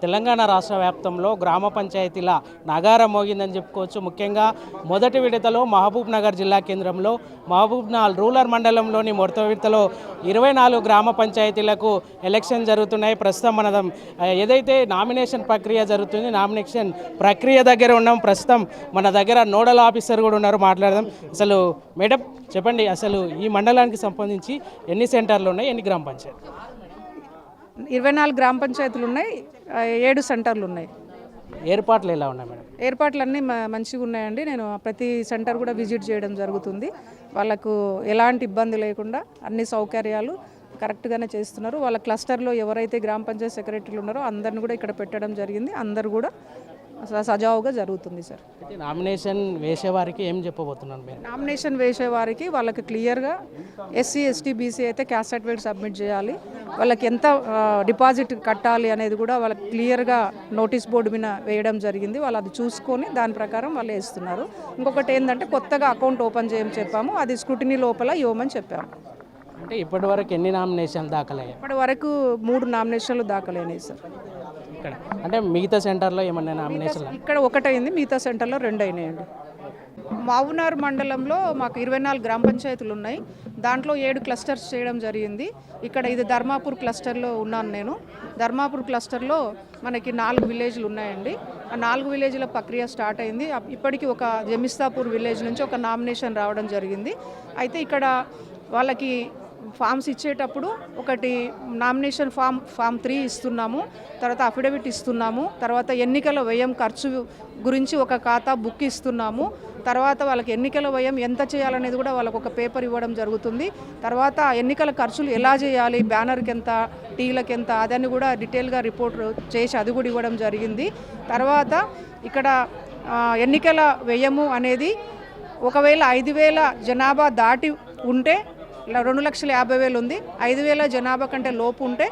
తెలంగాణ రాష్ట్ర వ్యాప్తంలో గ్రామ పంచాయతీల నగారం మోగిందని చెప్పుకోవచ్చు. ముఖ్యంగా మొదటి విడతలో మహబూబ్ నగర్ జిల్లా కేంద్రంలో మహబూబ్నగర్ రూరల్ మండలంలోని మొదటి విడతలో 24 గ్రామ పంచాయతీలకు ఎలక్షన్ జరుగుతున్నాయి. ప్రస్తుతం మన ఏదైతే నామినేషన్ ప్రక్రియ జరుగుతుంది, నామినేషన్ ప్రక్రియ దగ్గర ఉన్నాం. ప్రస్తుతం మన దగ్గర నోడల్ ఆఫీసర్ కూడా ఉన్నారు, మాట్లాడదాం. అసలు మేడం చెప్పండి, అసలు ఈ మండలానికి సంబంధించి ఎన్ని సెంటర్లు ఉన్నాయి, ఎన్ని గ్రామ పంచాయతీ? 24 గ్రామ పంచాయతీలు ఉన్నాయి, 7 సెంటర్లు ఉన్నాయి. ఏర్పాట్లు ఎలా ఉన్నాయి మేడం? ఏర్పాట్లు అన్నీ మంచిగా ఉన్నాయండి. నేను ప్రతి సెంటర్ కూడా విజిట్ చేయడం జరుగుతుంది. వాళ్ళకు ఎలాంటి ఇబ్బంది లేకుండా అన్ని సౌకర్యాలు కరెక్ట్గానే చేస్తున్నారు. వాళ్ళ క్లస్టర్లో ఎవరైతే గ్రామ పంచాయతీ సెక్రటరీలు ఉన్నారో అందరిని కూడా ఇక్కడ పెట్టడం జరిగింది. అందరు కూడా సజావుగా జరుగుతుంది సార్. నామినేషన్ వేసేవారికి ఏం చెప్పబోతున్నాను మీరు? నామినేషన్ వేసేవారికి వాళ్ళకి క్లియర్గా ఎస్సీ ఎస్టీ బీసీ అయితే క్యాస్ట్ సర్టిఫికేట్ సబ్మిట్ చేయాలి, వాళ్ళకి ఎంత డిపాజిట్ కట్టాలి అనేది కూడా వాళ్ళకి క్లియర్గా నోటీస్ బోర్డు మీద వేయడం జరిగింది. వాళ్ళు అది చూసుకొని దాని ప్రకారం వాళ్ళు వేస్తున్నారు. ఇంకొకటి ఏంటంటే కొత్తగా అకౌంట్ ఓపెన్ చేయమని చెప్పాము, అది స్క్రూటినీ లోపల ఇవ్వమని చెప్పాము. అంటే ఇప్పటి వరకు ఎన్ని నామినేషన్లు దాఖలయ్యాయి? ఇప్పటి వరకు 3 నామినేషన్లు దాఖలైనాయి సార్. ఇక్కడ అంటే మిగతా సెంటర్లో ఏమన్నా నామినేషన్? ఇక్కడ 1 అయింది, మిగతా సెంటర్లో 2 అయినాయండి. మహబూబ్నగర్ మండలంలో మాకు 24 గ్రామ పంచాయతీలు ఉన్నాయి. దాంట్లో 7 క్లస్టర్స్ చేయడం జరిగింది. ఇక్కడ ఇది ధర్మాపూర్ క్లస్టర్లో ఉన్నాను నేను. ధర్మాపూర్ క్లస్టర్లో మనకి 4 విలేజ్లు ఉన్నాయండి. ఆ 4 విలేజ్ల ప్రక్రియ స్టార్ట్ అయింది. ఇప్పటికీ ఒక జమిస్తాపూర్ విలేజ్ నుంచి ఒక నామినేషన్ రావడం జరిగింది. అయితే ఇక్కడ వాళ్ళకి ఫామ్స్ ఇచ్చేటప్పుడు ఒకటి నామినేషన్ ఫామ్ 3 ఇస్తున్నాము, తర్వాత అఫిడవిట్ ఇస్తున్నాము, తర్వాత ఎన్నికల వ్యయం ఖర్చు గురించి ఒక ఖాతా బుక్ ఇస్తున్నాము, తర్వాత వాళ్ళకి ఎన్నికల వ్యయం ఎంత చేయాలనేది కూడా వాళ్ళకు ఒక పేపర్ ఇవ్వడం జరుగుతుంది. తర్వాత ఎన్నికల ఖర్చులు ఎలా చేయాలి, బ్యానర్కి ఎంత, టీలకు ఎంత, అదని కూడా డీటెయిల్గా రిపోర్ట్ చేసి అది కూడా ఇవ్వడం జరిగింది. తర్వాత ఇక్కడ ఎన్నికల వ్యయము అనేది ఒకవేళ 5,000 జనాభా దాటి ఉంటే 2,50,000 ఉంది, 5,000 జనాభా కంటే లోపు ఉంటే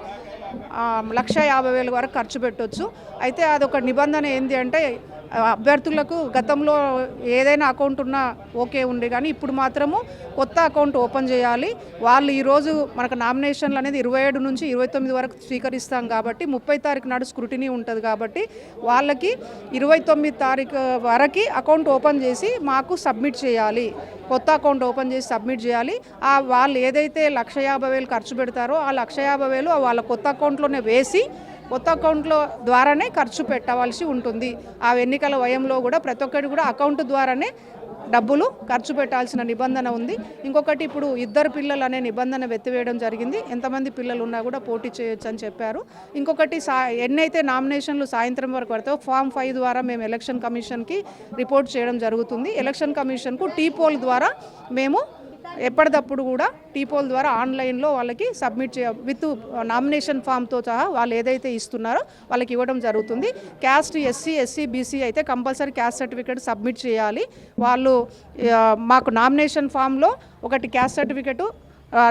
1,50,000 వరకు ఖర్చు పెట్టవచ్చు. అయితే అదొక నిబంధన ఏంటి అంటే అభ్యర్థులకు గతంలో ఏదైనా అకౌంట్ ఉన్నా ఓకే ఉంది, కానీ ఇప్పుడు మాత్రము కొత్త అకౌంట్ ఓపెన్ చేయాలి. వాళ్ళు ఈరోజు మనకు నామినేషన్లు అనేది 27 నుంచి 29 వరకు స్వీకరిస్తాం కాబట్టి 30 తారీఖు నాడు స్క్రూటినీ ఉంటుంది కాబట్టి వాళ్ళకి 29 తారీఖు వరకు అకౌంట్ ఓపెన్ చేసి మాకు సబ్మిట్ చేయాలి, కొత్త అకౌంట్ ఓపెన్ చేసి సబ్మిట్ చేయాలి. వాళ్ళు ఏదైతే 1,50,000 ఖర్చు పెడతారో ఆ 1,50,000 వాళ్ళ కొత్త అకౌంట్లోనే వేసి కొత్త అకౌంట్లో ద్వారానే ఖర్చు పెట్టవలసి ఉంటుంది. ఆ ఎన్నికల వ్యయంలో కూడా ప్రతి ఒక్కటి కూడా అకౌంట్ ద్వారానే డబ్బులు ఖర్చు పెట్టాల్సిన నిబంధన ఉంది. ఇంకొకటి ఇప్పుడు 2 పిల్లలు అనే నిబంధన వెత్తివేయడం జరిగింది. ఎంతమంది పిల్లలు ఉన్నా కూడా పోటీ చేయొచ్చు అని చెప్పారు. ఇంకొకటి ఎన్నైతే నామినేషన్లు సాయంత్రం వరకు పడతాయో ఫామ్ 5 ద్వారా మేము ఎలక్షన్ కమిషన్కి రిపోర్ట్ చేయడం జరుగుతుంది. ఎలక్షన్ కమిషన్కు టీ పోల్ ద్వారా మేము ఎప్పటికప్పుడు కూడా టీపోల్ ద్వారా ఆన్లైన్లో వాళ్ళకి సబ్మిట్ విత్ నామినేషన్ ఫామ్తో సహా వాళ్ళు ఏదైతే ఇస్తున్నారో వాళ్ళకి ఇవ్వడం జరుగుతుంది. క్యాస్ట్ ఎస్సీ ఎస్సీ బీసీ అయితే కంపల్సరీ క్యాస్ట్ సర్టిఫికేట్ సబ్మిట్ చేయాలి. వాళ్ళు మాకు నామినేషన్ ఫామ్లో ఒకటి క్యాస్ట్ సర్టిఫికేటు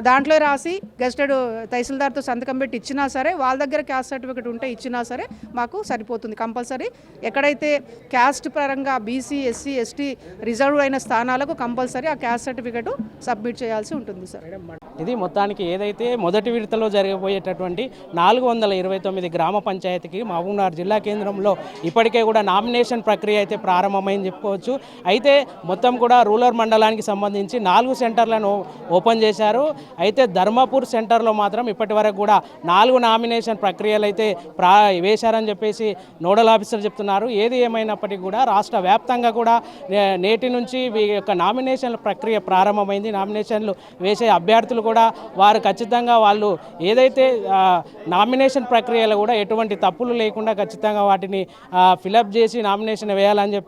దాంట్లో రాసి గెస్టెడ్ తహసీల్దార్తో సంతకం పెట్టి ఇచ్చినా సరే, వాళ్ళ దగ్గర క్యాస్ట్ సర్టిఫికేట్ ఉంటే ఇచ్చినా సరే మాకు సరిపోతుంది. కంపల్సరీ ఎక్కడైతే క్యాస్ట్ పరంగా బీసీ ఎస్సీ ఎస్టీ రిజర్వ్ అయిన స్థానాలకు కంపల్సరీ ఆ క్యాస్ట్ సర్టిఫికేట్ సబ్మిట్ చేయాల్సి ఉంటుంది సార్. ఇది మొత్తానికి ఏదైతే మొదటి విడతలో జరగబోయేటటువంటి 429 గ్రామ పంచాయతీకి మహబూబ్నగర్ జిల్లా కేంద్రంలో ఇప్పటికే కూడా నామినేషన్ ప్రక్రియ అయితే ప్రారంభమైంది చెప్పుకోవచ్చు. అయితే మొత్తం కూడా రూరల్ మండలానికి సంబంధించి 4 సెంటర్లను ఓపెన్ చేశారు. అయితే ధర్మాపూర్ సెంటర్లో మాత్రం ఇప్పటి వరకు కూడా 4 నామినేషన్ ప్రక్రియలు అయితే వేశారని చెప్పేసి నోడల్ ఆఫీసర్ చెప్తున్నారు. ఏది ఏమైనప్పటికీ కూడా రాష్ట్ర వ్యాప్తంగా కూడా నేటి నుంచి ఈ యొక్క నామినేషన్ల ప్రక్రియ ప్రారంభమైంది. నామినేషన్లు వేసే అభ్యర్థులు కూడా వారు ఖచ్చితంగా వాళ్ళు ఏదైతే నామినేషన్ ప్రక్రియలో కూడా ఎటువంటి తప్పులు లేకుండా ఖచ్చితంగా వాటిని ఫిలప్ చేసి నామినేషన్ వేయాలని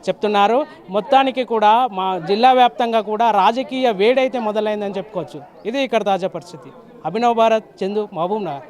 చెప్తున్నారు. మొత్తానికి కూడా మా జిల్లా వ్యాప్తంగా కూడా రాజకీయ వేడైతే మొదలైందని చెప్పుకోవచ్చు. ఇది ఇక్కడ తాజా పరిస్థితి. అభినవ్ భారత్, చందు, మహబూబ్ నగర్.